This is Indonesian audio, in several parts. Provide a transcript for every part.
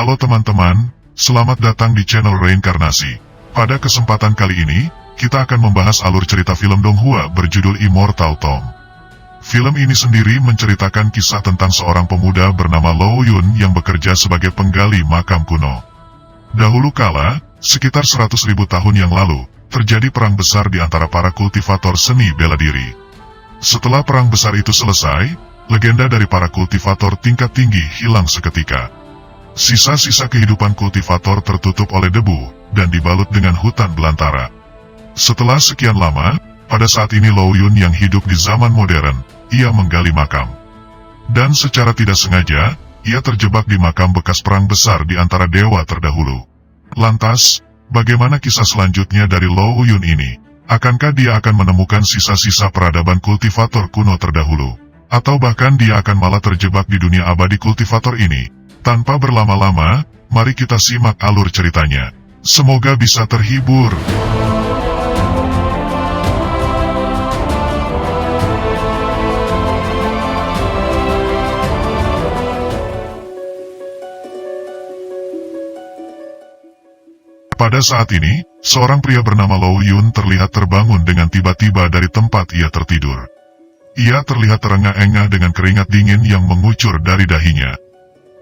Halo teman-teman, selamat datang di channel Reinkarnasi. Pada kesempatan kali ini, kita akan membahas alur cerita film Donghua berjudul Immortal Tomb. Film ini sendiri menceritakan kisah tentang seorang pemuda bernama Lo Yun yang bekerja sebagai penggali makam kuno. Dahulu kala, sekitar 100.000 tahun yang lalu, terjadi perang besar di antara para kultivator seni bela diri. Setelah perang besar itu selesai, legenda dari para kultivator tingkat tinggi hilang seketika. Sisa-sisa kehidupan kultivator tertutup oleh debu, dan dibalut dengan hutan belantara. Setelah sekian lama, pada saat ini Lo Yun yang hidup di zaman modern, ia menggali makam. Dan secara tidak sengaja, ia terjebak di makam bekas perang besar di antara dewa terdahulu. Lantas, bagaimana kisah selanjutnya dari Lo Yun ini? Akankah dia akan menemukan sisa-sisa peradaban kultivator kuno terdahulu? Atau bahkan dia akan malah terjebak di dunia abadi kultivator ini? Tanpa berlama-lama, mari kita simak alur ceritanya. Semoga bisa terhibur. Pada saat ini, seorang pria bernama Lo Yun terlihat terbangun dengan tiba-tiba dari tempat ia tertidur. Ia terlihat terengah-engah dengan keringat dingin yang mengucur dari dahinya.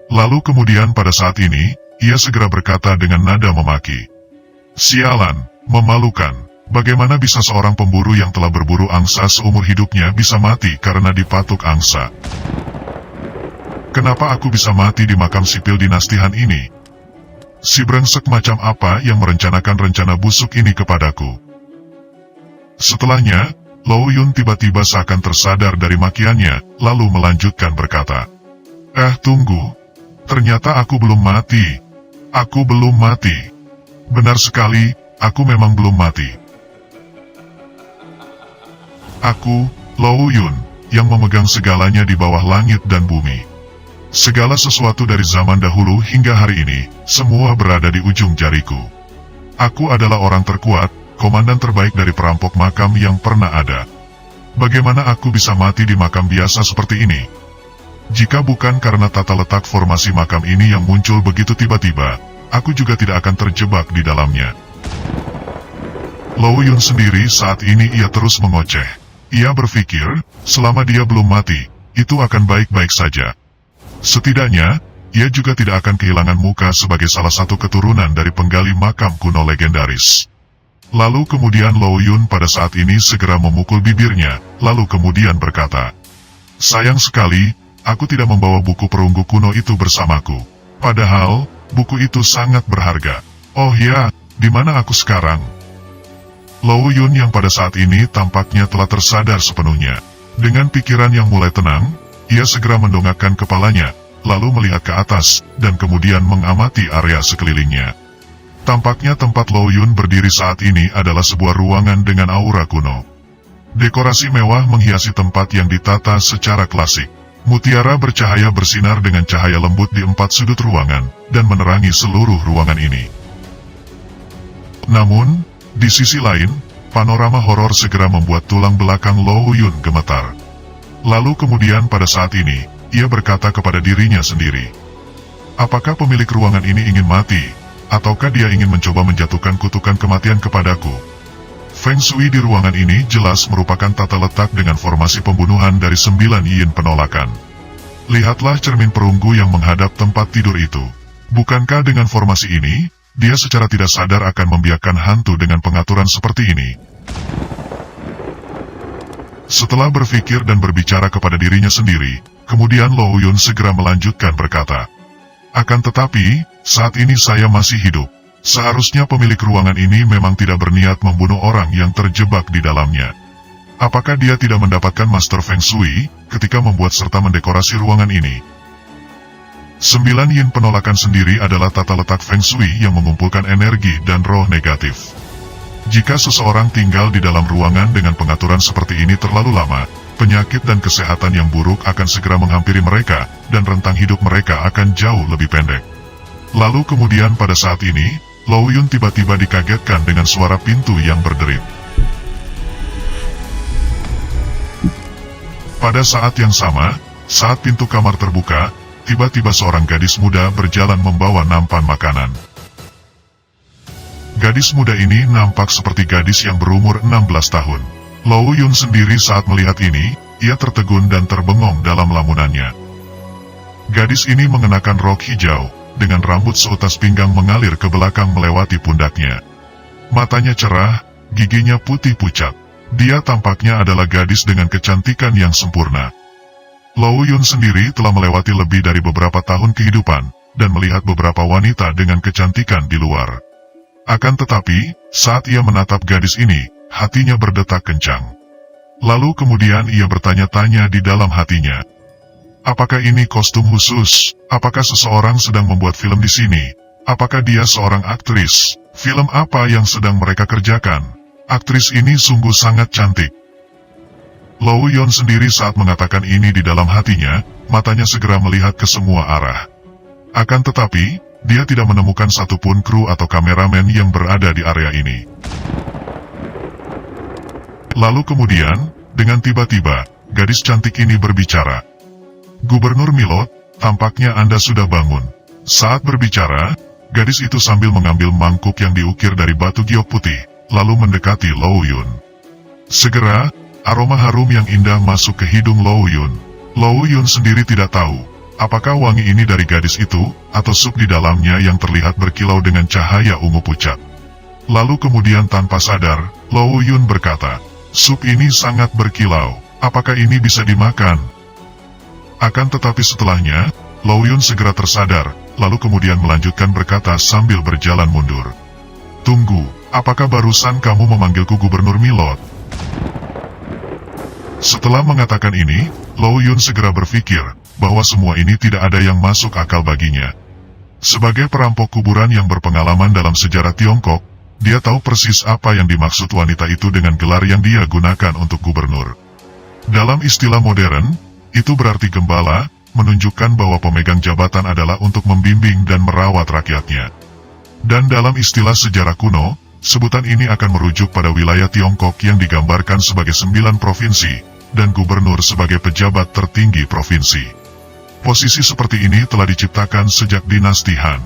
Lalu kemudian pada saat ini, ia segera berkata dengan nada memaki. Sialan, memalukan, bagaimana bisa seorang pemburu yang telah berburu angsa seumur hidupnya bisa mati karena dipatuk angsa? Kenapa aku bisa mati di makam sipil dinasti Han ini? Si brengsek macam apa yang merencanakan rencana busuk ini kepadaku? Setelahnya, Lo Yun tiba-tiba seakan tersadar dari makiannya, lalu melanjutkan berkata, tunggu. Ternyata aku belum mati. Aku belum mati. Benar sekali, aku memang belum mati. Aku, Lo Yun, yang memegang segalanya di bawah langit dan bumi. Segala sesuatu dari zaman dahulu hingga hari ini, semua berada di ujung jariku. Aku adalah orang terkuat, komandan terbaik dari perampok makam yang pernah ada. Bagaimana aku bisa mati di makam biasa seperti ini? Jika bukan karena tata letak formasi makam ini yang muncul begitu tiba-tiba, aku juga tidak akan terjebak di dalamnya. Lo Yun sendiri saat ini ia terus mengoceh. Ia berpikir, selama dia belum mati, itu akan baik-baik saja. Setidaknya, ia juga tidak akan kehilangan muka sebagai salah satu keturunan dari penggali makam kuno legendaris. Lalu kemudian Lo Yun pada saat ini segera memukul bibirnya, lalu kemudian berkata, sayang sekali, aku tidak membawa buku perunggu kuno itu bersamaku. Padahal, buku itu sangat berharga. Oh ya, di mana aku sekarang? Lo Yun yang pada saat ini tampaknya telah tersadar sepenuhnya. Dengan pikiran yang mulai tenang, ia segera mendongakkan kepalanya, lalu melihat ke atas, dan kemudian mengamati area sekelilingnya. Tampaknya tempat Lo Yun berdiri saat ini adalah sebuah ruangan dengan aura kuno. Dekorasi mewah menghiasi tempat yang ditata secara klasik. Mutiara bercahaya bersinar dengan cahaya lembut di 4 sudut ruangan, dan menerangi seluruh ruangan ini. Namun, di sisi lain, panorama horor segera membuat tulang belakang Lo Yun gemetar. Lalu kemudian pada saat ini, ia berkata kepada dirinya sendiri. Apakah pemilik ruangan ini ingin mati, ataukah dia ingin mencoba menjatuhkan kutukan kematian kepadaku? Feng Shui di ruangan ini jelas merupakan tata letak dengan formasi pembunuhan dari 9 yin penolakan. Lihatlah cermin perunggu yang menghadap tempat tidur itu. Bukankah dengan formasi ini, dia secara tidak sadar akan membiarkan hantu dengan pengaturan seperti ini? Setelah berpikir dan berbicara kepada dirinya sendiri, kemudian Lo Yun segera melanjutkan berkata, akan tetapi, saat ini saya masih hidup. Seharusnya pemilik ruangan ini memang tidak berniat membunuh orang yang terjebak di dalamnya. Apakah dia tidak mendapatkan Master Feng Shui ketika membuat serta mendekorasi ruangan ini? 9 yin penolakan sendiri adalah tata letak Feng Shui yang mengumpulkan energi dan roh negatif. Jika seseorang tinggal di dalam ruangan dengan pengaturan seperti ini terlalu lama, penyakit dan kesehatan yang buruk akan segera menghampiri mereka, dan rentang hidup mereka akan jauh lebih pendek. Lalu kemudian pada saat ini, Lo Yun tiba-tiba dikagetkan dengan suara pintu yang berderit. Pada saat yang sama, saat pintu kamar terbuka, tiba-tiba seorang gadis muda berjalan membawa nampan makanan. Gadis muda ini nampak seperti gadis yang berumur 16 tahun. Lau Yun sendiri saat melihat ini, ia tertegun dan terbengong dalam lamunannya. Gadis ini mengenakan rok hijau, dengan rambut seutas pinggang mengalir ke belakang melewati pundaknya. Matanya cerah, giginya putih pucat. Dia tampaknya adalah gadis dengan kecantikan yang sempurna. Lau Yun sendiri telah melewati lebih dari beberapa tahun kehidupan, dan melihat beberapa wanita dengan kecantikan di luar. Akan tetapi, saat ia menatap gadis ini, hatinya berdetak kencang. Lalu kemudian ia bertanya-tanya di dalam hatinya. Apakah ini kostum khusus? Apakah seseorang sedang membuat film di sini? Apakah dia seorang aktris? Film apa yang sedang mereka kerjakan? Aktris ini sungguh sangat cantik. Lau Yun sendiri saat mengatakan ini di dalam hatinya, matanya segera melihat ke semua arah. Akan tetapi, dia tidak menemukan satupun kru atau kameramen yang berada di area ini. Lalu kemudian, dengan tiba-tiba, gadis cantik ini berbicara. Gubernur Milot, tampaknya Anda sudah bangun. Saat berbicara, gadis itu sambil mengambil mangkuk yang diukir dari batu giok putih, lalu mendekati Lau Yun. Segera, aroma harum yang indah masuk ke hidung Lau Yun. Lau Yun sendiri tidak tahu, apakah wangi ini dari gadis itu, atau sup di dalamnya yang terlihat berkilau dengan cahaya ungu pucat. Lalu kemudian tanpa sadar, Lau Yun berkata, sup ini sangat berkilau, apakah ini bisa dimakan? Akan tetapi setelahnya, Lau Yun segera tersadar, lalu kemudian melanjutkan berkata sambil berjalan mundur. Tunggu, apakah barusan kamu memanggilku Gubernur Milot? Setelah mengatakan ini, Lau Yun segera berpikir, bahwa semua ini tidak ada yang masuk akal baginya. Sebagai perampok kuburan yang berpengalaman dalam sejarah Tiongkok, dia tahu persis apa yang dimaksud wanita itu dengan gelar yang dia gunakan untuk gubernur. Dalam istilah modern, itu berarti gembala, menunjukkan bahwa pemegang jabatan adalah untuk membimbing dan merawat rakyatnya. Dan dalam istilah sejarah kuno, sebutan ini akan merujuk pada wilayah Tiongkok yang digambarkan sebagai 9 provinsi, dan gubernur sebagai pejabat tertinggi provinsi. Posisi seperti ini telah diciptakan sejak dinasti Han.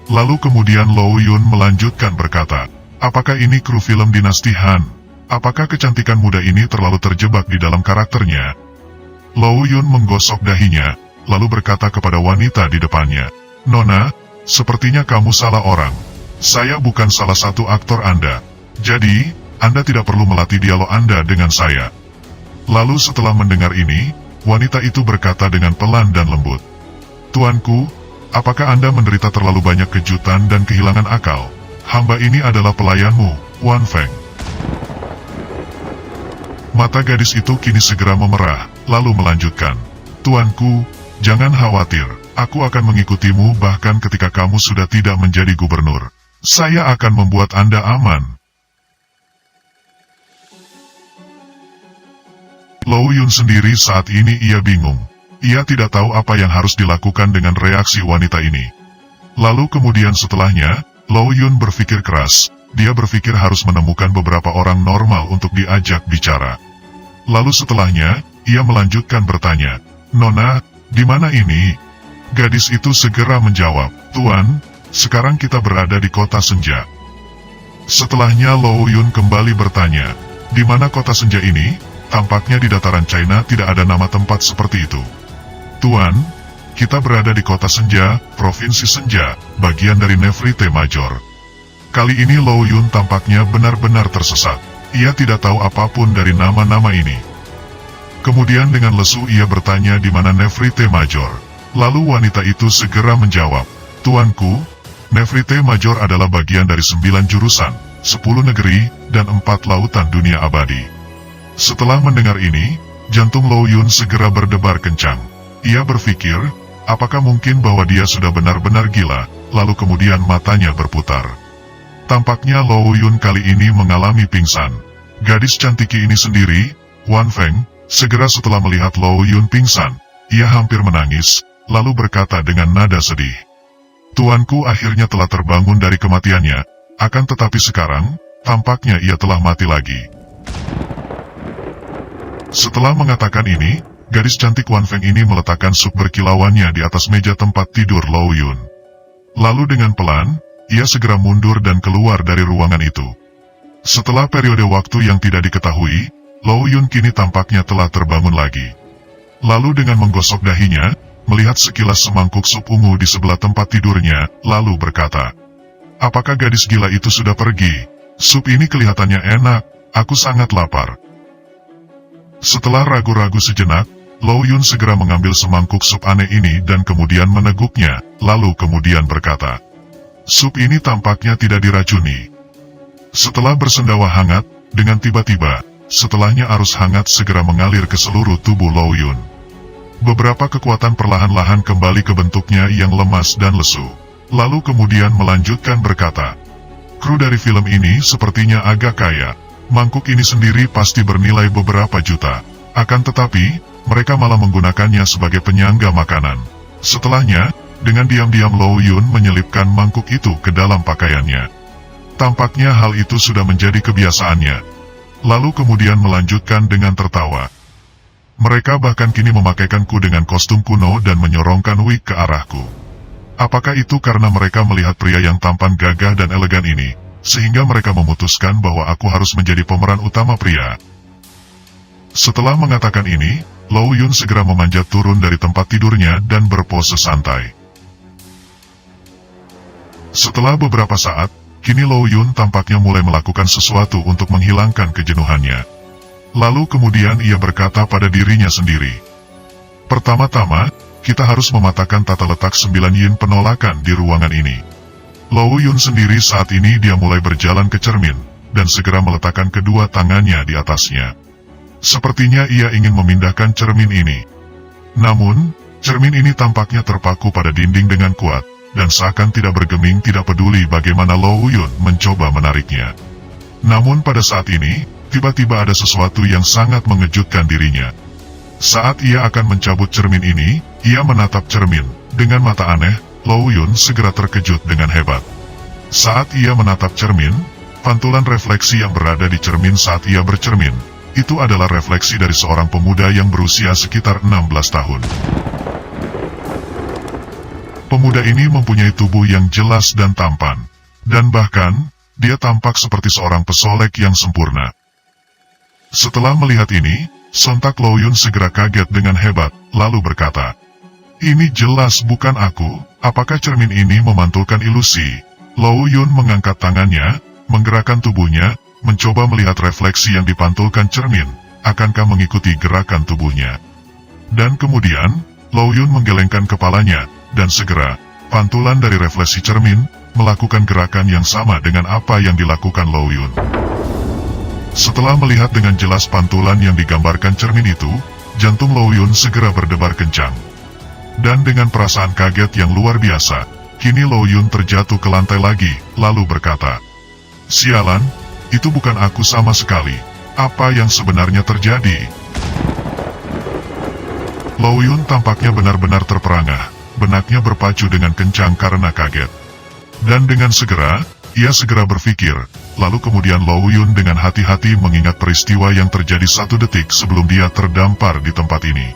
Lalu kemudian Lau Yun melanjutkan berkata, apakah ini kru film dinasti Han? Apakah kecantikan muda ini terlalu terjebak di dalam karakternya? Lau Yun menggosok dahinya, lalu berkata kepada wanita di depannya, Nona, sepertinya kamu salah orang. Saya bukan salah satu aktor Anda. Jadi, Anda tidak perlu melatih dialog Anda dengan saya. Lalu setelah mendengar ini, wanita itu berkata dengan pelan dan lembut, Tuanku, apakah Anda menderita terlalu banyak kejutan dan kehilangan akal? Hamba ini adalah pelayanmu, Wan Feng. Mata gadis itu kini segera memerah, lalu melanjutkan, Tuanku, jangan khawatir, aku akan mengikutimu bahkan ketika kamu sudah tidak menjadi gubernur. Saya akan membuat Anda aman. Lau Yun sendiri saat ini ia bingung. Ia tidak tahu apa yang harus dilakukan dengan reaksi wanita ini. Lalu kemudian setelahnya, Lau Yun berpikir keras. Dia berpikir harus menemukan beberapa orang normal untuk diajak bicara. Lalu setelahnya, ia melanjutkan bertanya, Nona, di mana ini? Gadis itu segera menjawab, Tuan, sekarang kita berada di kota senja. Setelahnya Lau Yun kembali bertanya, di mana kota senja ini? Tampaknya di dataran China tidak ada nama tempat seperti itu. Tuan, kita berada di kota senja, provinsi senja, bagian dari Nefrite Major. Kali ini Lau Yun tampaknya benar-benar tersesat. Ia tidak tahu apapun dari nama-nama ini. Kemudian dengan lesu ia bertanya di mana Nefrite Major. Lalu wanita itu segera menjawab, Tuanku, Nefrite Major adalah bagian dari 9 jurusan, 10 negeri, dan 4 lautan dunia abadi. Setelah mendengar ini, jantung Lau Yun segera berdebar kencang. Ia berpikir, apakah mungkin bahwa dia sudah benar-benar gila, lalu kemudian matanya berputar. Tampaknya Lau Yun kali ini mengalami pingsan. Gadis cantik ini sendiri, Wan Feng, segera setelah melihat Lau Yun pingsan, ia hampir menangis, lalu berkata dengan nada sedih. Tuanku akhirnya telah terbangun dari kematiannya, akan tetapi sekarang, tampaknya ia telah mati lagi. Setelah mengatakan ini, gadis cantik Wan Feng ini meletakkan sup berkilauannya di atas meja tempat tidur Lo Yun. Lalu dengan pelan, ia segera mundur dan keluar dari ruangan itu. Setelah periode waktu yang tidak diketahui, Lo Yun kini tampaknya telah terbangun lagi. Lalu dengan menggosok dahinya, melihat sekilas semangkuk sup ungu di sebelah tempat tidurnya, lalu berkata, "Apakah gadis gila itu sudah pergi? Sup ini kelihatannya enak, aku sangat lapar." Setelah ragu-ragu sejenak, Lo Yun segera mengambil semangkuk sup aneh ini dan kemudian meneguknya, lalu kemudian berkata, "Sup ini tampaknya tidak diracuni." Setelah bersendawa hangat, dengan tiba-tiba, setelahnya arus hangat segera mengalir ke seluruh tubuh Lo Yun. Beberapa kekuatan perlahan-lahan kembali ke bentuknya yang lemas dan lesu. Lalu kemudian melanjutkan berkata, "Kru dari film ini sepertinya agak kaya. Mangkuk ini sendiri pasti bernilai beberapa juta. Akan tetapi, mereka malah menggunakannya sebagai penyangga makanan." Setelahnya, dengan diam-diam Lo Yun menyelipkan mangkuk itu ke dalam pakaiannya. Tampaknya hal itu sudah menjadi kebiasaannya. Lalu kemudian melanjutkan dengan tertawa. "Mereka bahkan kini memakaikanku dengan kostum kuno dan menyorongkan wig ke arahku. Apakah itu karena mereka melihat pria yang tampan gagah dan elegan ini, sehingga mereka memutuskan bahwa aku harus menjadi pemeran utama pria?" Setelah mengatakan ini, Lo Yun segera memanjat turun dari tempat tidurnya dan berpose santai. Setelah beberapa saat, kini Lo Yun tampaknya mulai melakukan sesuatu untuk menghilangkan kejenuhannya. Lalu kemudian ia berkata pada dirinya sendiri, "Pertama-tama, kita harus mematahkan tata letak 9 yin penolakan di ruangan ini." Lo Yun sendiri saat ini dia mulai berjalan ke cermin, dan segera meletakkan kedua tangannya di atasnya. Sepertinya ia ingin memindahkan cermin ini. Namun, cermin ini tampaknya terpaku pada dinding dengan kuat, dan seakan tidak bergeming tidak peduli bagaimana Lo Yun mencoba menariknya. Namun pada saat ini, tiba-tiba ada sesuatu yang sangat mengejutkan dirinya. Saat ia akan mencabut cermin ini, ia menatap cermin. Dengan mata aneh, Lo Yun segera terkejut dengan hebat. Saat ia menatap cermin, pantulan refleksi yang berada di cermin saat ia bercermin, itu adalah refleksi dari seorang pemuda yang berusia sekitar 16 tahun. Pemuda ini mempunyai tubuh yang jelas dan tampan, dan bahkan, dia tampak seperti seorang pesolek yang sempurna. Setelah melihat ini, sontak Lo Yun segera kaget dengan hebat, lalu berkata, "Ini jelas bukan aku, apakah cermin ini memantulkan ilusi?" Lo Yun mengangkat tangannya, menggerakkan tubuhnya, mencoba melihat refleksi yang dipantulkan cermin, akankah mengikuti gerakan tubuhnya. Dan kemudian, Lo Yun menggelengkan kepalanya, dan segera, pantulan dari refleksi cermin, melakukan gerakan yang sama dengan apa yang dilakukan Lo Yun. Setelah melihat dengan jelas pantulan yang digambarkan cermin itu, jantung Lo Yun segera berdebar kencang. Dan dengan perasaan kaget yang luar biasa, kini Lo Yun terjatuh ke lantai lagi, lalu berkata, "Sialan, itu bukan aku sama sekali. Apa yang sebenarnya terjadi?" Lo Yun tampaknya benar-benar terperangah, benaknya berpacu dengan kencang karena kaget. Dan dengan segera, ia segera berpikir, lalu kemudian Lo Yun dengan hati-hati mengingat peristiwa yang terjadi 1 detik sebelum dia terdampar di tempat ini.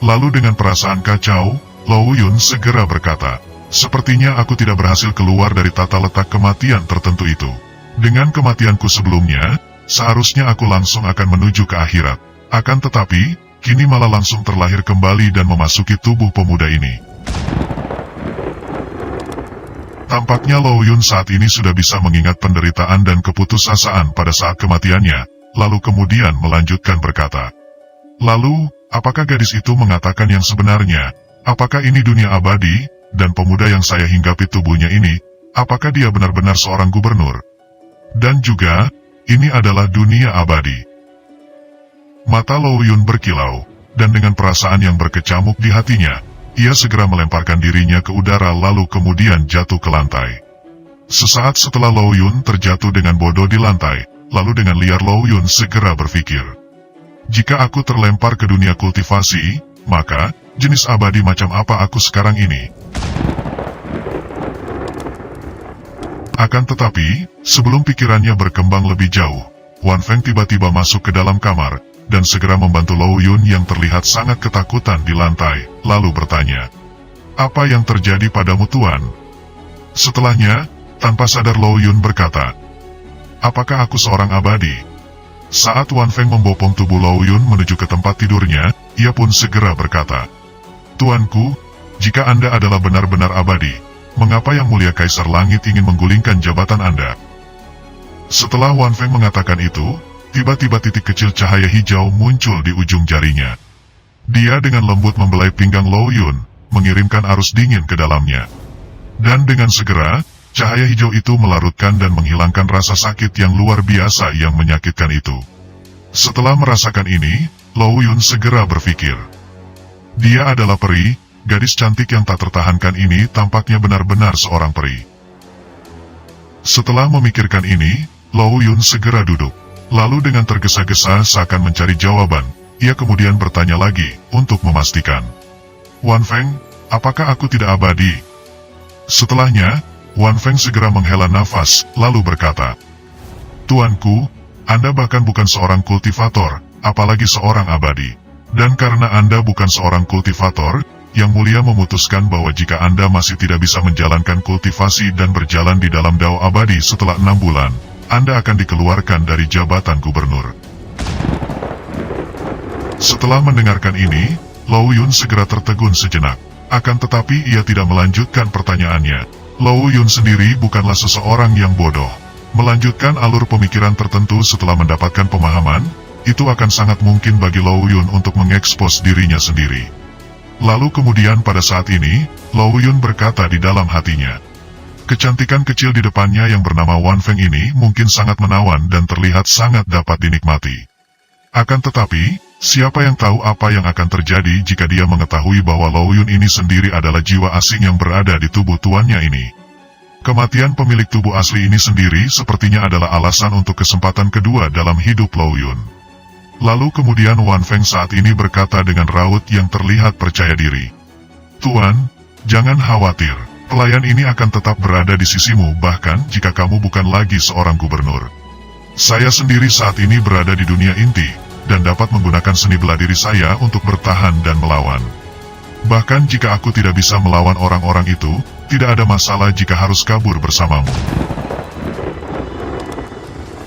Lalu dengan perasaan kacau, Lo Yun segera berkata, "Sepertinya aku tidak berhasil keluar dari tata letak kematian tertentu itu. Dengan kematianku sebelumnya, seharusnya aku langsung akan menuju ke akhirat. Akan tetapi, kini malah langsung terlahir kembali dan memasuki tubuh pemuda ini." Tampaknya Lo Yun saat ini sudah bisa mengingat penderitaan dan keputusasaan pada saat kematiannya, lalu kemudian melanjutkan berkata, "Lalu, apakah gadis itu mengatakan yang sebenarnya? Apakah ini dunia abadi, dan pemuda yang saya hinggapi tubuhnya ini, apakah dia benar-benar seorang gubernur? Dan juga, ini adalah dunia abadi." Mata Lo Yun berkilau, dan dengan perasaan yang berkecamuk di hatinya, ia segera melemparkan dirinya ke udara lalu kemudian jatuh ke lantai. Sesaat setelah Lo Yun terjatuh dengan bodoh di lantai, lalu dengan liar Lo Yun segera berpikir, "Jika aku terlempar ke dunia kultivasi, maka, jenis abadi macam apa aku sekarang ini?" Akan tetapi, sebelum pikirannya berkembang lebih jauh, Wan Feng tiba-tiba masuk ke dalam kamar, dan segera membantu Lau Yun yang terlihat sangat ketakutan di lantai, lalu bertanya, "Apa yang terjadi padamu Tuan?" Setelahnya, tanpa sadar Lau Yun berkata, "Apakah aku seorang abadi?" Saat Wan Feng membopong tubuh Lau Yun menuju ke tempat tidurnya, ia pun segera berkata, "Tuanku, jika Anda adalah benar-benar abadi, mengapa Yang Mulia Kaisar Langit ingin menggulingkan jabatan Anda?" Setelah Wan Feng mengatakan itu, tiba-tiba titik kecil cahaya hijau muncul di ujung jarinya. Dia dengan lembut membelai pinggang Lau Yun, mengirimkan arus dingin ke dalamnya. Dan dengan segera, cahaya hijau itu melarutkan dan menghilangkan rasa sakit yang luar biasa yang menyakitkan itu. Setelah merasakan ini, Lau Yun segera berpikir. Dia adalah peri, gadis cantik yang tak tertahankan ini tampaknya benar-benar seorang peri. Setelah memikirkan ini, Lau Yun segera duduk. Lalu dengan tergesa-gesa seakan mencari jawaban, ia kemudian bertanya lagi, untuk memastikan. "Wan Feng, apakah aku tidak abadi?" Setelahnya, Wan Feng segera menghela nafas, lalu berkata, "Tuanku, Anda bahkan bukan seorang kultivator, apalagi seorang abadi. Dan karena Anda bukan seorang kultivator, Yang Mulia memutuskan bahwa jika Anda masih tidak bisa menjalankan kultivasi dan berjalan di dalam dao abadi setelah 6 bulan, Anda akan dikeluarkan dari jabatan gubernur." Setelah mendengarkan ini, Lau Yun segera tertegun sejenak. Akan tetapi ia tidak melanjutkan pertanyaannya. Lau Yun sendiri bukanlah seseorang yang bodoh. Melanjutkan alur pemikiran tertentu setelah mendapatkan pemahaman, itu akan sangat mungkin bagi Lau Yun untuk mengekspos dirinya sendiri. Lalu kemudian pada saat ini, Lau Yun berkata di dalam hatinya, kecantikan kecil di depannya yang bernama Wan Feng ini mungkin sangat menawan dan terlihat sangat dapat dinikmati. Akan tetapi, siapa yang tahu apa yang akan terjadi jika dia mengetahui bahwa Lau Yun ini sendiri adalah jiwa asing yang berada di tubuh tuannya ini. Kematian pemilik tubuh asli ini sendiri sepertinya adalah alasan untuk kesempatan kedua dalam hidup Lau Yun. Lalu kemudian Wan Feng saat ini berkata dengan raut yang terlihat percaya diri. "Tuan, jangan khawatir, pelayan ini akan tetap berada di sisimu bahkan jika kamu bukan lagi seorang gubernur. Saya sendiri saat ini berada di dunia inti, dan dapat menggunakan seni bela diri saya untuk bertahan dan melawan. Bahkan jika aku tidak bisa melawan orang-orang itu, tidak ada masalah jika harus kabur bersamamu."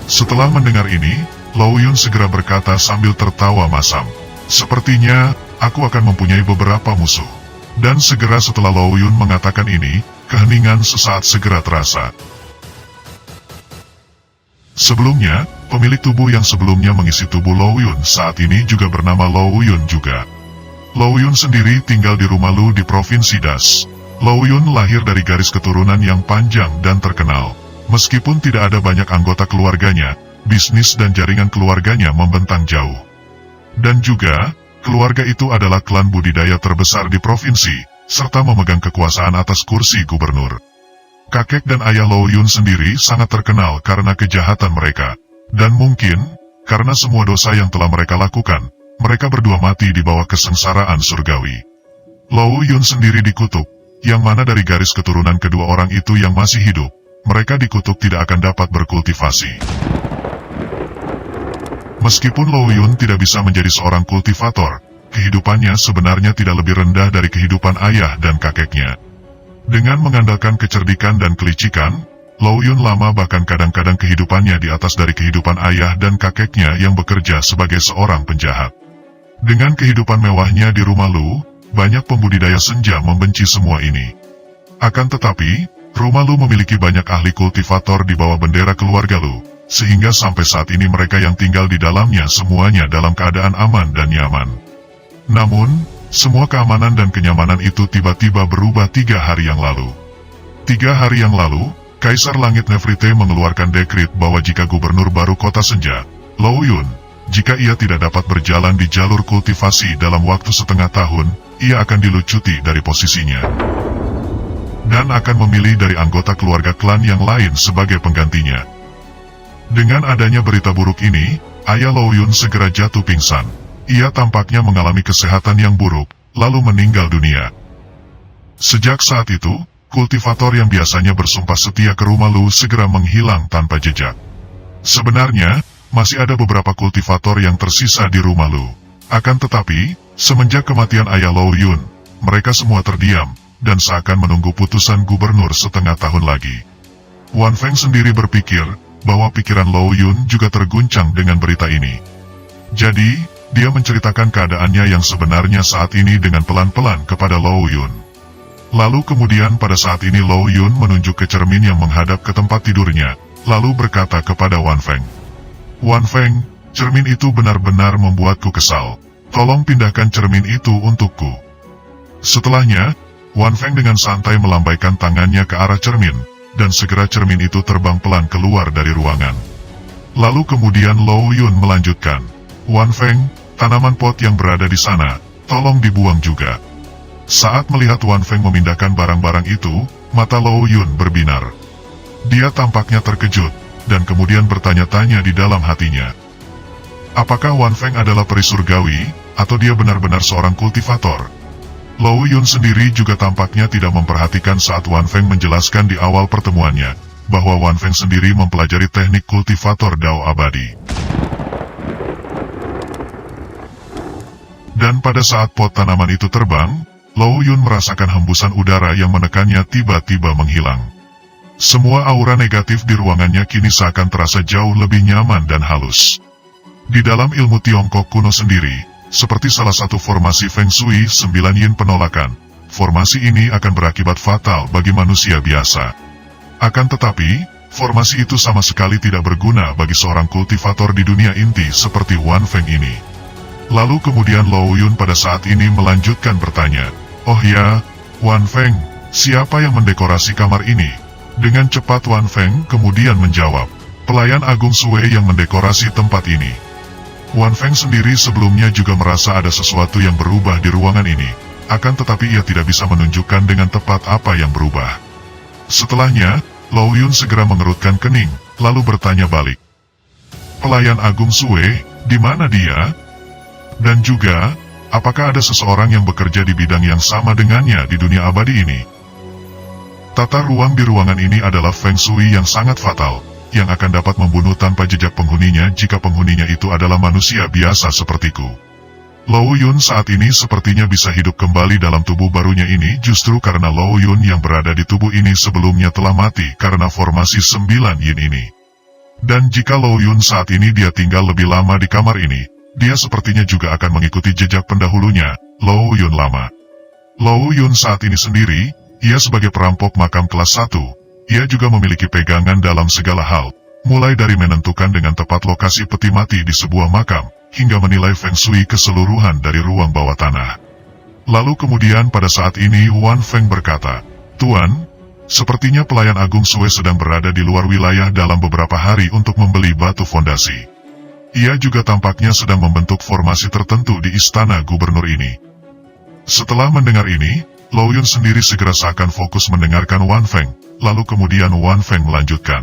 Setelah mendengar ini, Lau Yun segera berkata sambil tertawa masam, "Sepertinya, aku akan mempunyai beberapa musuh." Dan segera setelah Lau Yun mengatakan ini, keheningan sesaat segera terasa. Sebelumnya, pemilik tubuh yang sebelumnya mengisi tubuh Lau Yun saat ini juga bernama Lau Yun juga. Lau Yun sendiri tinggal di rumah Lu di Provinsi Das. Lau Yun lahir dari garis keturunan yang panjang dan terkenal. Meskipun tidak ada banyak anggota keluarganya, bisnis dan jaringan keluarganya membentang jauh. Dan juga, keluarga itu adalah klan budidaya terbesar di provinsi, serta memegang kekuasaan atas kursi gubernur. Kakek dan ayah Lau Yun sendiri sangat terkenal karena kejahatan mereka. Dan mungkin, karena semua dosa yang telah mereka lakukan, mereka berdua mati di bawah kesengsaraan surgawi. Lau Yun sendiri dikutuk, yang mana dari garis keturunan kedua orang itu yang masih hidup, mereka dikutuk tidak akan dapat berkultivasi. Meskipun Lau Yun tidak bisa menjadi seorang kultivator, kehidupannya sebenarnya tidak lebih rendah dari kehidupan ayah dan kakeknya. Dengan mengandalkan kecerdikan dan kelicikan, Lau Yun lama bahkan kadang-kadang kehidupannya di atas dari kehidupan ayah dan kakeknya yang bekerja sebagai seorang penjahat. Dengan kehidupan mewahnya di rumah Lu, banyak pembudidaya senja membenci semua ini. Akan tetapi, rumah Lu memiliki banyak ahli kultivator di bawah bendera keluarga Lu. Sehingga sampai saat ini mereka yang tinggal di dalamnya semuanya dalam keadaan aman dan nyaman. Namun, semua keamanan dan kenyamanan itu tiba-tiba berubah 3 hari yang lalu. 3 hari yang lalu, Kaisar Langit Nefrite mengeluarkan dekrit bahwa jika gubernur baru kota Senja, Lau Yun, jika ia tidak dapat berjalan di jalur kultivasi dalam waktu setengah tahun, ia akan dilucuti dari posisinya. Dan akan memilih dari anggota keluarga klan yang lain sebagai penggantinya. Dengan adanya berita buruk ini, ayah Lau Yun segera jatuh pingsan. Ia tampaknya mengalami kesehatan yang buruk, lalu meninggal dunia. Sejak saat itu, kultivator yang biasanya bersumpah setia ke rumah Lu segera menghilang tanpa jejak. Sebenarnya, masih ada beberapa kultivator yang tersisa di rumah Lu. Akan tetapi, semenjak kematian ayah Lao Yun, mereka semua terdiam, dan seakan menunggu putusan gubernur setengah tahun lagi. Wan Feng sendiri berpikir, bahwa pikiran Lao Yun juga terguncang dengan berita ini. Jadi, dia menceritakan keadaannya yang sebenarnya saat ini dengan pelan-pelan kepada Lao Yun. Lalu kemudian pada saat ini Lao Yun menunjuk ke cermin yang menghadap ke tempat tidurnya, lalu berkata kepada Wan Feng, "Wan Feng, cermin itu benar-benar membuatku kesal. Tolong pindahkan cermin itu untukku." Setelahnya, Wan Feng dengan santai melambaikan tangannya ke arah cermin, dan segera cermin itu terbang pelan keluar dari ruangan. Lalu kemudian Lao Yun melanjutkan, "Wan Feng, tanaman pot yang berada di sana, tolong dibuang juga." Saat melihat Wan Feng memindahkan barang-barang itu, mata Lao Yun berbinar. Dia tampaknya terkejut, dan kemudian bertanya-tanya di dalam hatinya. Apakah Wan Feng adalah peri surgawi, atau dia benar-benar seorang kultivator? Lao Yun sendiri juga tampaknya tidak memperhatikan saat Wan Feng menjelaskan di awal pertemuannya, bahwa Wan Feng sendiri mempelajari teknik kultivator Dao abadi. Dan pada saat pot tanaman itu terbang, Lao Yun merasakan hembusan udara yang menekannya tiba-tiba menghilang. Semua aura negatif di ruangannya kini seakan terasa jauh lebih nyaman dan halus. Di dalam ilmu Tiongkok kuno sendiri, seperti salah satu formasi Feng Shui 9 Yin penolakan, formasi ini akan berakibat fatal bagi manusia biasa. Akan tetapi, formasi itu sama sekali tidak berguna bagi seorang kultivator di dunia inti seperti Wan Feng ini. Lalu kemudian Lao Yun pada saat ini melanjutkan bertanya, "Oh ya, Wan Feng, siapa yang mendekorasi kamar ini?" Dengan cepat Wan Feng kemudian menjawab, "Pelayan Agung Sue yang mendekorasi tempat ini." Wan Feng sendiri sebelumnya juga merasa ada sesuatu yang berubah di ruangan ini, akan tetapi ia tidak bisa menunjukkan dengan tepat apa yang berubah. Setelahnya, Lao Yun segera mengerutkan kening, lalu bertanya balik, "Pelayan Agung Sue, di mana dia? Dan juga, apakah ada seseorang yang bekerja di bidang yang sama dengannya di dunia abadi ini?" Tata ruang di ruangan ini adalah Feng Shui yang sangat fatal, yang akan dapat membunuh tanpa jejak penghuninya jika penghuninya itu adalah manusia biasa sepertiku. Lao Yun saat ini sepertinya bisa hidup kembali dalam tubuh barunya ini justru karena Lao Yun yang berada di tubuh ini sebelumnya telah mati karena formasi 9 Yin ini. Dan jika Lao Yun saat ini dia tinggal lebih lama di kamar ini, dia sepertinya juga akan mengikuti jejak pendahulunya, Lao Yun lama. Lao Yun saat ini sendiri, ia sebagai perampok makam kelas 1, ia juga memiliki pegangan dalam segala hal, mulai dari menentukan dengan tepat lokasi peti mati di sebuah makam, hingga menilai Feng Shui keseluruhan dari ruang bawah tanah. Lalu kemudian pada saat ini Wan Feng berkata, "Tuan, sepertinya pelayan Agung Sue sedang berada di luar wilayah dalam beberapa hari untuk membeli batu fondasi. Ia juga tampaknya sedang membentuk formasi tertentu di istana gubernur ini." Setelah mendengar ini, Lao Yun sendiri segera seakan fokus mendengarkan Wan Feng, lalu kemudian Wan Feng melanjutkan.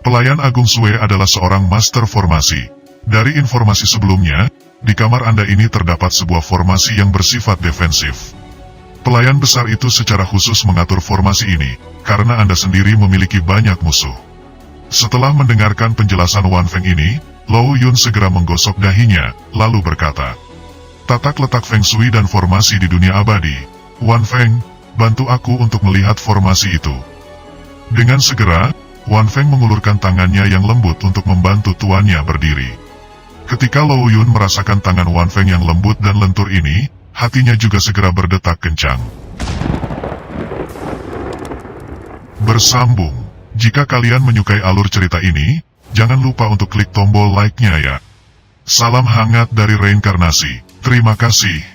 "Pelayan Agung Sue adalah seorang master formasi. Dari informasi sebelumnya, di kamar Anda ini terdapat sebuah formasi yang bersifat defensif. Pelayan besar itu secara khusus mengatur formasi ini, karena Anda sendiri memiliki banyak musuh." Setelah mendengarkan penjelasan Wan Feng ini, Lao Yun segera menggosok dahinya, lalu berkata, "Tatak letak Feng Shui dan formasi di dunia abadi. Wan Feng, bantu aku untuk melihat formasi itu." Dengan segera, Wan Feng mengulurkan tangannya yang lembut untuk membantu tuannya berdiri. Ketika Lao Yun merasakan tangan Wan Feng yang lembut dan lentur ini, hatinya juga segera berdetak kencang. Bersambung. Jika kalian menyukai alur cerita ini, jangan lupa untuk klik tombol like-nya ya. Salam hangat dari reinkarnasi. Terima kasih.